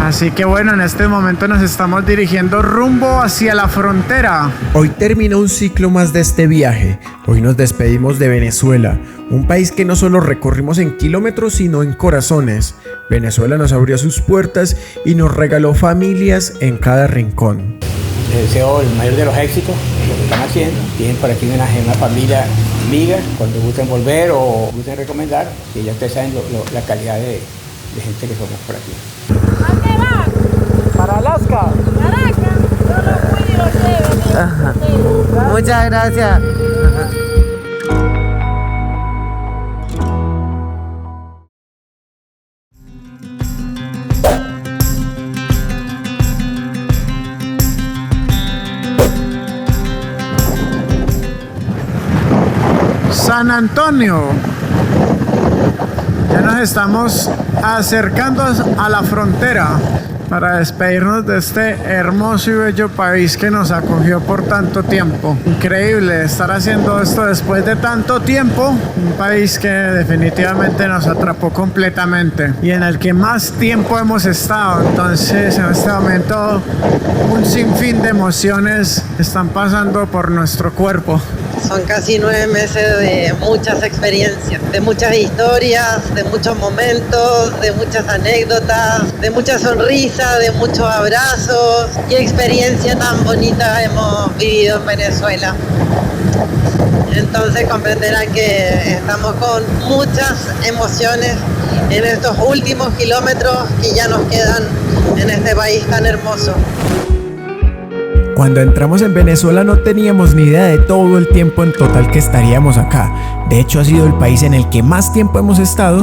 Así que bueno, en este momento nos estamos dirigiendo rumbo hacia la frontera. Hoy termina un ciclo más de este viaje. Hoy nos despedimos de Venezuela, un país que no solo recorrimos en kilómetros, sino en corazones. Venezuela nos abrió sus puertas y nos regaló familias en cada rincón. Les deseo el mayor de los éxitos en lo que están haciendo. Tienen por aquí una familia amiga, cuando gusten volver o gusten recomendar, que ya ustedes saben la calidad de gente que somos por aquí. ¿A dónde vas? Para Alaska. Caracas. No lo fui y lo llevo. Muchas gracias. San Antonio. Ya nos estamos acercando a la frontera para despedirnos de este hermoso y bello país que nos acogió por tanto tiempo. Increíble estar haciendo esto después de tanto tiempo. Un país que definitivamente nos atrapó completamente y en el que más tiempo hemos estado. Entonces, en este momento, un sinfín de emociones están pasando por nuestro cuerpo. Son casi 9 meses de muchas experiencias, de muchas historias, de muchos momentos, de muchas anécdotas, de muchas sonrisas, de muchos abrazos. Qué experiencia tan bonita hemos vivido en Venezuela. Entonces comprenderán que estamos con muchas emociones en estos últimos kilómetros que ya nos quedan en este país tan hermoso. Cuando entramos en Venezuela no teníamos ni idea de todo el tiempo en total que estaríamos acá. De hecho, ha sido el país en el que más tiempo hemos estado.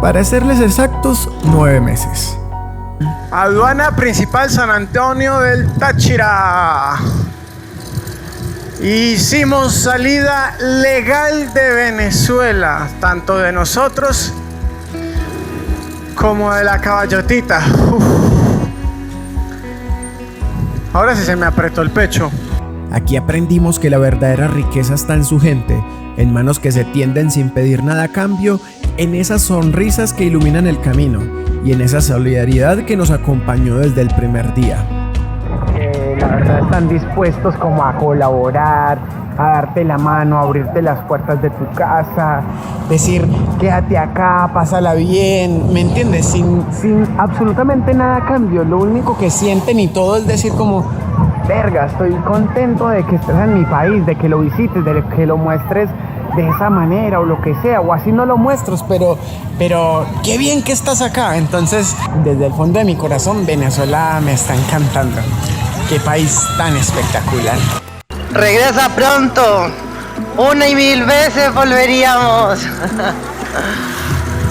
Para serles exactos, 9 meses. Aduana principal San Antonio del Táchira. Hicimos salida legal de Venezuela, tanto de nosotros como de la caballotita. Ahora sí se me apretó el pecho. Aquí aprendimos que la verdadera riqueza está en su gente, en manos que se tienden sin pedir nada a cambio, en esas sonrisas que iluminan el camino y en esa solidaridad que nos acompañó desde el primer día. La verdad están dispuestos como a colaborar, a darte la mano, a abrirte las puertas de tu casa, decir quédate acá, pásala bien, ¿me entiendes? Sin absolutamente nada a cambio. Lo único que sienten y todo es decir como verga, estoy contento de que estés en mi país, de que lo visites, de que lo muestres de esa manera o lo que sea, o así no lo muestras, pero qué bien que estás acá. Entonces, desde el fondo de mi corazón, Venezuela me está encantando. Qué país tan espectacular. Regresa pronto, 1 y 1000 veces volveríamos.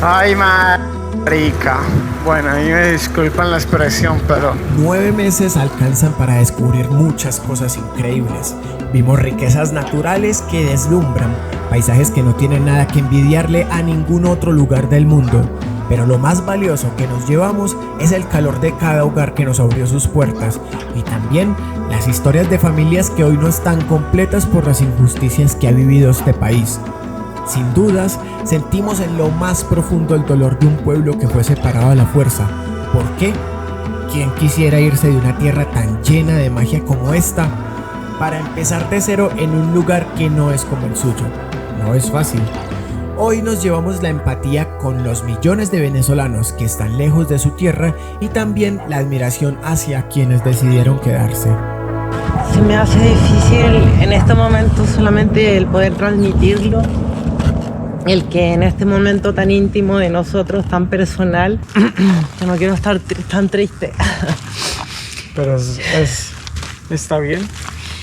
Ay, marica. Bueno, ahí me disculpan la expresión, pero 9 meses alcanzan para descubrir muchas cosas increíbles. Vimos riquezas naturales que deslumbran, paisajes que no tienen nada que envidiarle a ningún otro lugar del mundo. Pero lo más valioso que nos llevamos es el calor de cada hogar que nos abrió sus puertas y también las historias de familias que hoy no están completas por las injusticias que ha vivido este país. Sin dudas, sentimos en lo más profundo el dolor de un pueblo que fue separado a la fuerza. ¿Por qué? ¿Quién quisiera irse de una tierra tan llena de magia como esta para empezar de cero en un lugar que no es como el suyo? No es fácil. Hoy nos llevamos la empatía con los millones de venezolanos que están lejos de su tierra y también la admiración hacia quienes decidieron quedarse. Se me hace difícil en este momento solamente el poder transmitirlo, el que en este momento tan íntimo de nosotros, tan personal, que no quiero estar tan triste. pero está bien.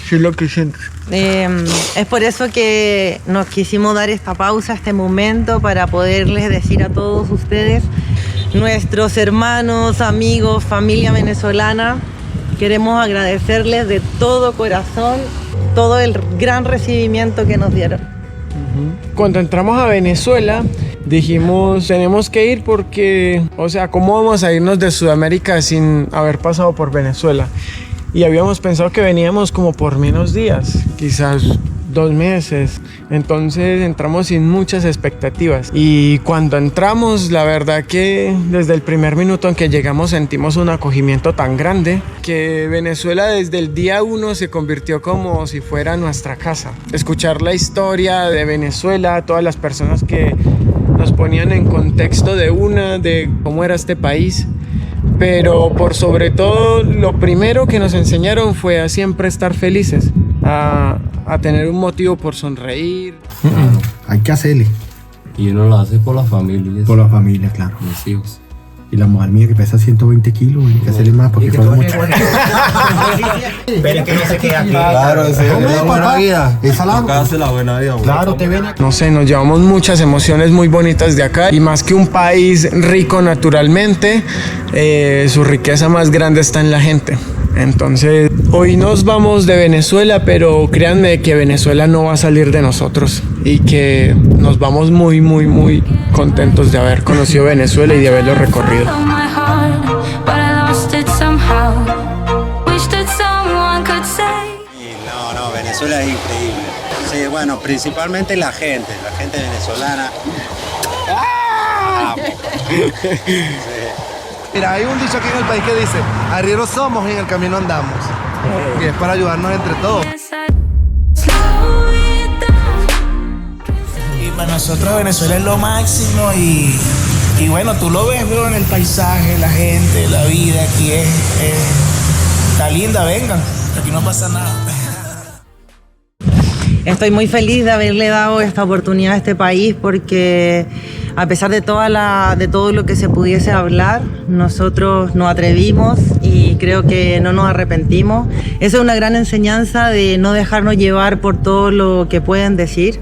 Sí, lo que sientes. Es por eso que nos quisimos dar esta pausa, este momento, para poderles decir a todos ustedes, nuestros hermanos, amigos, familia venezolana, queremos agradecerles de todo corazón todo el gran recibimiento que nos dieron. Cuando entramos a Venezuela dijimos tenemos que ir porque, o sea, ¿cómo vamos a irnos de Sudamérica sin haber pasado por Venezuela? Y habíamos pensado que veníamos como por menos días, quizás 2 meses. Entonces entramos sin muchas expectativas. Y cuando entramos, la verdad que desde el primer minuto en que llegamos sentimos un acogimiento tan grande que Venezuela desde el día 1 se convirtió como si fuera nuestra casa. Escuchar la historia de Venezuela, todas las personas que nos ponían en contexto de cómo era este país. Pero por sobre todo, lo primero que nos enseñaron fue a siempre estar felices, a tener un motivo por sonreír. Hay que hacerle. Y uno lo hace por la familia. Por la familia, claro. Mis hijos. Y la mujer mía que pesa 120 kilos, hay que hacerle más porque fue mucho. Pero es que no se queda aquí. Claro, esa es la buena vida. Esa la Acá hace la buena vida. Claro, te ven aquí. No sé, nos llevamos muchas emociones muy bonitas de acá y más que un país rico naturalmente, su riqueza más grande está en la gente. Entonces, hoy nos vamos de Venezuela, pero créanme que Venezuela no va a salir de nosotros y que nos vamos muy, muy, muy contentos de haber conocido Venezuela y de haberlo recorrido. No, Venezuela es increíble. Sí, bueno, principalmente la gente venezolana. Sí. Mira, hay un dicho aquí en el país que dice, arrieros somos y en el camino andamos. Y es para ayudarnos entre todos. Y para nosotros Venezuela es lo máximo y bueno, tú lo ves, bro, en el paisaje, la gente, la vida, aquí está linda, vengan, aquí no pasa nada. Estoy muy feliz de haberle dado esta oportunidad a este país porque a pesar de todo lo que se pudiese hablar, nosotros nos atrevimos y creo que no nos arrepentimos. Esa es una gran enseñanza de no dejarnos llevar por todo lo que pueden decir,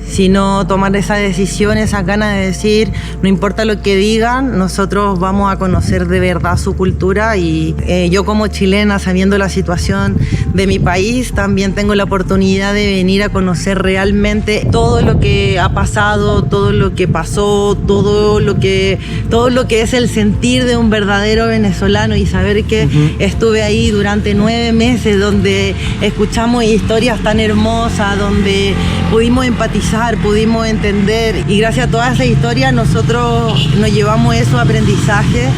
sino tomar esa decisión, esa ganas de decir, no importa lo que digan, nosotros vamos a conocer de verdad su cultura y yo como chilena, sabiendo la situación de mi país, también tengo la oportunidad de venir a conocer realmente todo lo que ha pasado, todo lo que pasó, todo lo que es el sentir de un verdadero venezolano y saber que estuve ahí durante 9 meses donde escuchamos historias tan hermosas, donde pudimos empatizar, pudimos entender y gracias a todas esas historias nosotros nos llevamos esos aprendizajes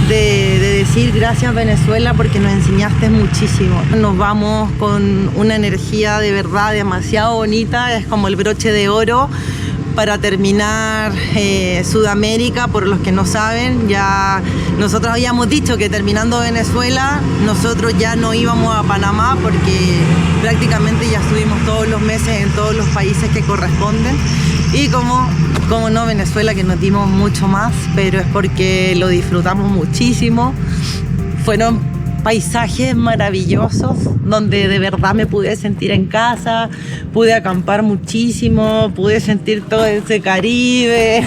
de decir gracias Venezuela porque nos enseñaste muchísimo. Nos vamos con una energía de verdad demasiado bonita, es como el broche de oro para terminar Sudamérica. Por los que no saben, ya nosotros habíamos dicho que terminando Venezuela nosotros ya no íbamos a Panamá porque prácticamente ya estuvimos todos los meses en todos los países que corresponden y como no Venezuela que nos dimos mucho más, pero es porque lo disfrutamos muchísimo. Fueron paisajes maravillosos donde de verdad me pude sentir en casa, pude acampar muchísimo, pude sentir todo ese Caribe.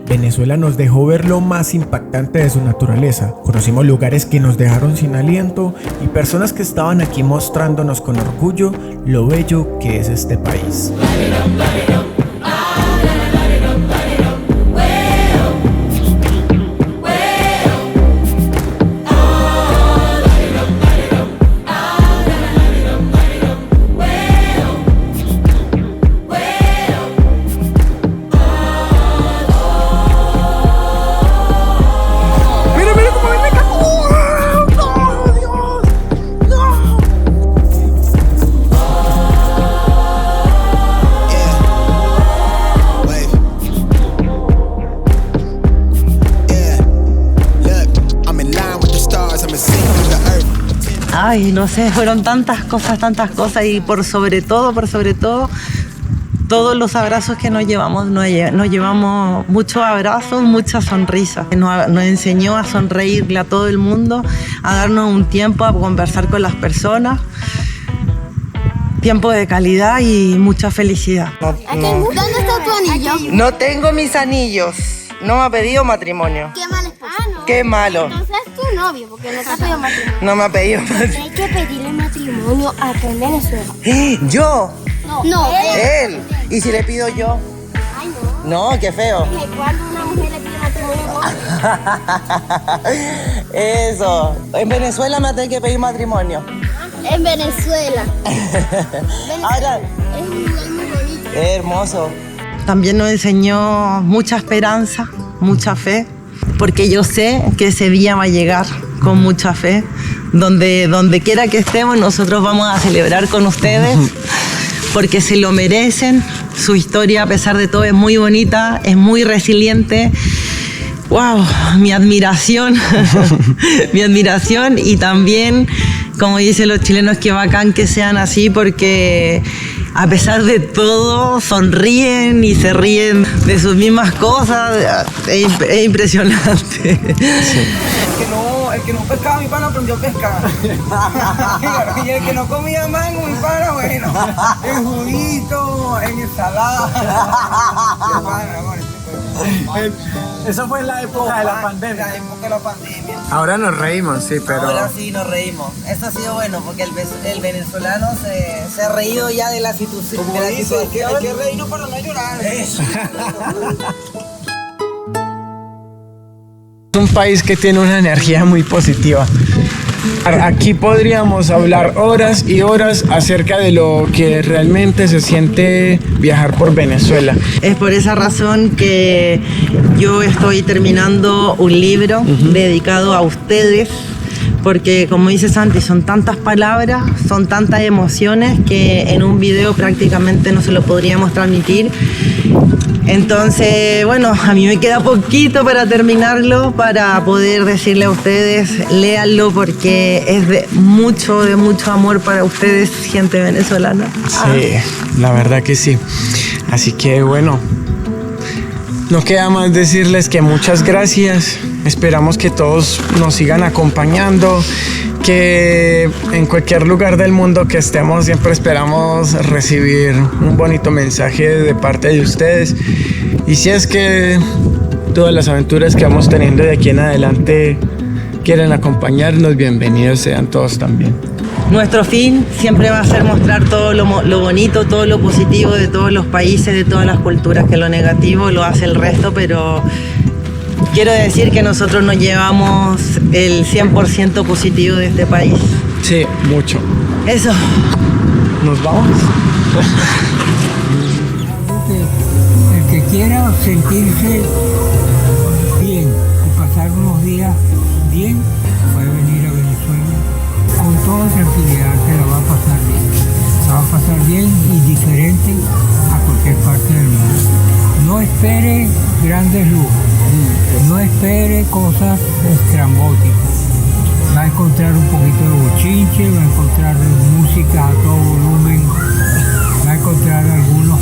Venezuela nos dejó ver lo más impactante de su naturaleza. Conocimos lugares que nos dejaron sin aliento y personas que estaban aquí mostrándonos con orgullo lo bello que es este país. Ay, no sé, fueron tantas cosas y por sobre todo, todos los abrazos que nos llevamos muchos abrazos, muchas sonrisas. Nos enseñó a sonreírle a todo el mundo, a darnos un tiempo a conversar con las personas, tiempo de calidad y mucha felicidad. ¿Dónde está tu anillo? No tengo mis anillos, no me ha pedido matrimonio. Qué mal esposo. Qué malo. No seas tu novio porque no te ha pedido matrimonio. No me ha pedido matrimonio. Hay que pedirle matrimonio acá en Venezuela. ¿Yo? No, Él. ¿Y si le pido yo? Ay, no. No, qué feo. Cuando una mujer le pide matrimonio, Eso. En Venezuela me tengo que pedir matrimonio. En Venezuela. Ahora, Es un lugar muy bonito. es hermoso. También nos enseñó mucha esperanza, mucha fe, porque yo sé que ese día va a llegar con mucha fe. Donde quiera que estemos, nosotros vamos a celebrar con ustedes, porque se lo merecen. Su historia, a pesar de todo, es muy bonita, es muy resiliente. ¡Wow! Mi admiración, mi admiración, y también, como dicen los chilenos, que bacán que sean así, porque a pesar de todo sonríen y se ríen de sus mismas cosas. Es impresionante. El que no pescaba, mi pana aprendió a pescar. Y el que no comía mango, mi pana, bueno, en juguito, en ensalada. Eso fue en la época de la pandemia. En la época de la pandemia. Ahora nos reímos, sí, pero... Ahora sí nos reímos. Eso ha sido bueno, porque el venezolano se ha reído ya de la situación. Como dice, hay que reírnos para no llorar. Eso. Es un país que tiene una energía muy positiva. Aquí podríamos hablar horas y horas acerca de lo que realmente se siente viajar por Venezuela. Es por esa razón que yo estoy terminando un libro dedicado a ustedes, porque como dice Santi, son tantas palabras, son tantas emociones que en un video prácticamente no se lo podríamos transmitir. Entonces, bueno, a mí me queda poquito para terminarlo, para poder decirle a ustedes, léanlo, porque es de mucho amor para ustedes, gente venezolana. Sí, la verdad que sí. Así que bueno, no queda más decirles que muchas gracias. Esperamos que todos nos sigan acompañando, que en cualquier lugar del mundo que estemos siempre esperamos recibir un bonito mensaje de parte de ustedes. Y si es que todas las aventuras que vamos teniendo de aquí en adelante quieren acompañarnos, bienvenidos sean todos también. Nuestro fin siempre va a ser mostrar todo lo bonito, todo lo positivo de todos los países, de todas las culturas, que lo negativo lo hace el resto, pero quiero decir que nosotros nos llevamos el 100% positivo de este país. Sí, mucho. Eso. ¿Nos vamos? El que quiera sentirse bien y pasar unos días bien, puede venir a Venezuela con toda tranquilidad, que la va a pasar bien. La va a pasar bien y diferente a cualquier parte del mundo. No espere grandes lujos, no espere cosas estrambóticas. Va a encontrar un poquito de bochinche, va a encontrar música a todo volumen, va a encontrar algunos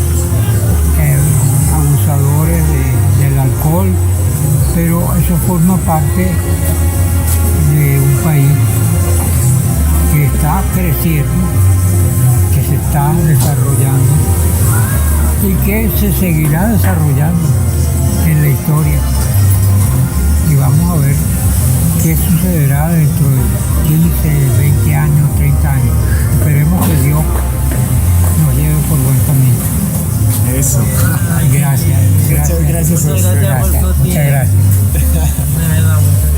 abusadores del alcohol, pero eso forma parte de un país que está creciendo, que se está desarrollando y que se seguirá desarrollando en la historia. Y vamos a ver qué sucederá dentro de 15, 20 años, 30 años. Esperemos que Dios nos lleve por buen camino. Eso. Gracias. Gracias a usted. Muchas gracias.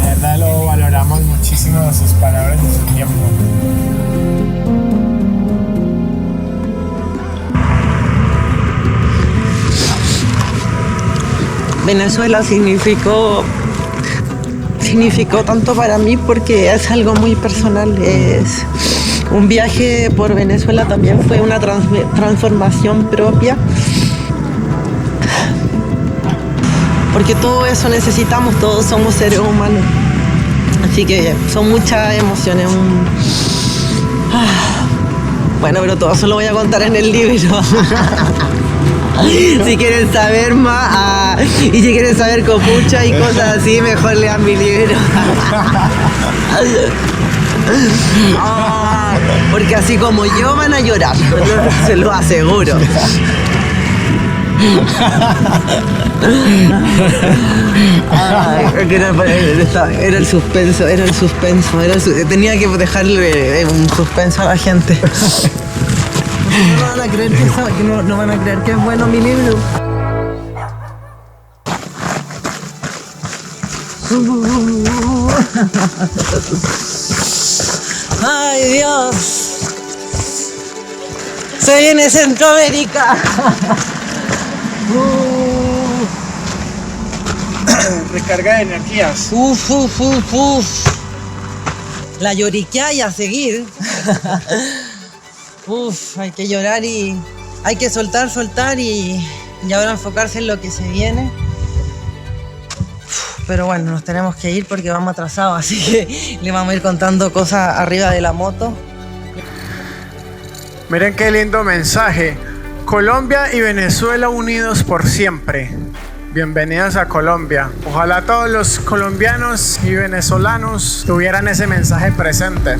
De verdad lo valoramos muchísimo, sus palabras y su tiempo. Venezuela significó tanto para mí porque es algo muy personal. Es un viaje por Venezuela, también fue una transformación propia, porque todo eso necesitamos, todos somos seres humanos, así que son muchas emociones. Bueno, pero todo eso lo voy a contar en el libro. Si quieren saber más y si quieren saber copucha y cosas así, mejor lean mi libro. Porque así como yo van a llorar, se lo aseguro. Era el suspenso, tenía que dejarle un suspenso a la gente. No van a creer que no van a creer que es bueno mi libro. Ay, Dios. Se viene Centroamérica. Recarga de energías. La lloriquea y a seguir. Hay que llorar y hay que soltar y ahora enfocarse en lo que se viene. Pero bueno, nos tenemos que ir porque vamos atrasados, así que le vamos a ir contando cosas arriba de la moto. Miren qué lindo mensaje. Colombia y Venezuela unidos por siempre. Bienvenidos a Colombia. Ojalá todos los colombianos y venezolanos tuvieran ese mensaje presente.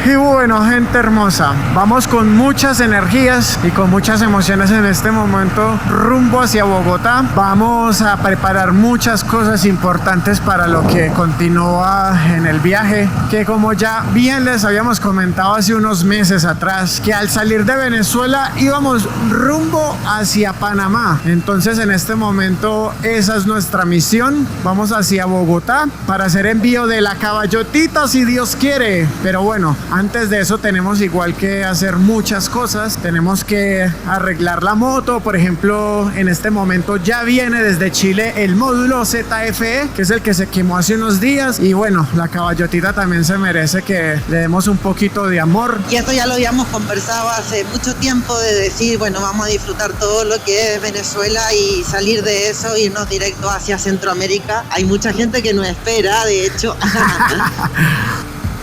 Y bueno, gente hermosa, vamos con muchas energías y con muchas emociones en este momento rumbo hacia Bogotá. Vamos a preparar muchas cosas importantes para lo que continúa en el viaje, que como ya bien les habíamos comentado hace unos meses atrás, que al salir de Venezuela íbamos rumbo hacia Panamá. Entonces en este momento esa es nuestra misión. Vamos hacia Bogotá para hacer envío de la caballotita si Dios quiere. Pero bueno, antes de eso tenemos igual que hacer muchas cosas. Tenemos que arreglar la moto. Por ejemplo, en este momento ya viene desde Chile el módulo ZFE, que es el que se quemó hace unos días. Y bueno, la caballotita también se merece que le demos un poquito de amor. Y esto ya lo habíamos conversado hace mucho tiempo, de decir, bueno, vamos a disfrutar todo lo que es Venezuela y salir de eso, irnos directo hacia Centroamérica. Hay mucha gente que nos espera, de hecho.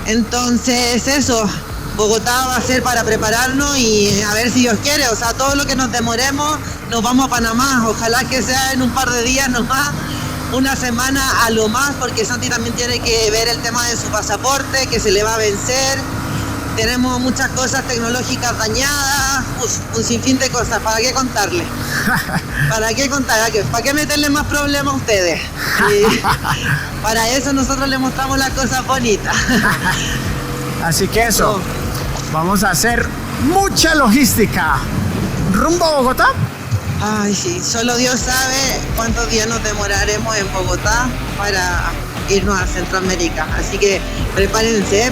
Entonces eso, Bogotá va a ser para prepararnos y a ver si Dios quiere, o sea, todo lo que nos demoremos, nos vamos a Panamá, ojalá que sea en un par de días nomás, una semana a lo más, porque Santi también tiene que ver el tema de su pasaporte, que se le va a vencer, tenemos muchas cosas tecnológicas dañadas, un sinfín de cosas, ¿para qué contarle? ¿Para qué contar? ¿Para qué meterle más problemas a ustedes? Y para eso nosotros les mostramos las cosas bonitas. Así que eso, vamos a hacer mucha logística. ¿Rumbo a Bogotá? Ay, sí, solo Dios sabe cuántos días nos demoraremos en Bogotá para irnos a Centroamérica. Así que prepárense.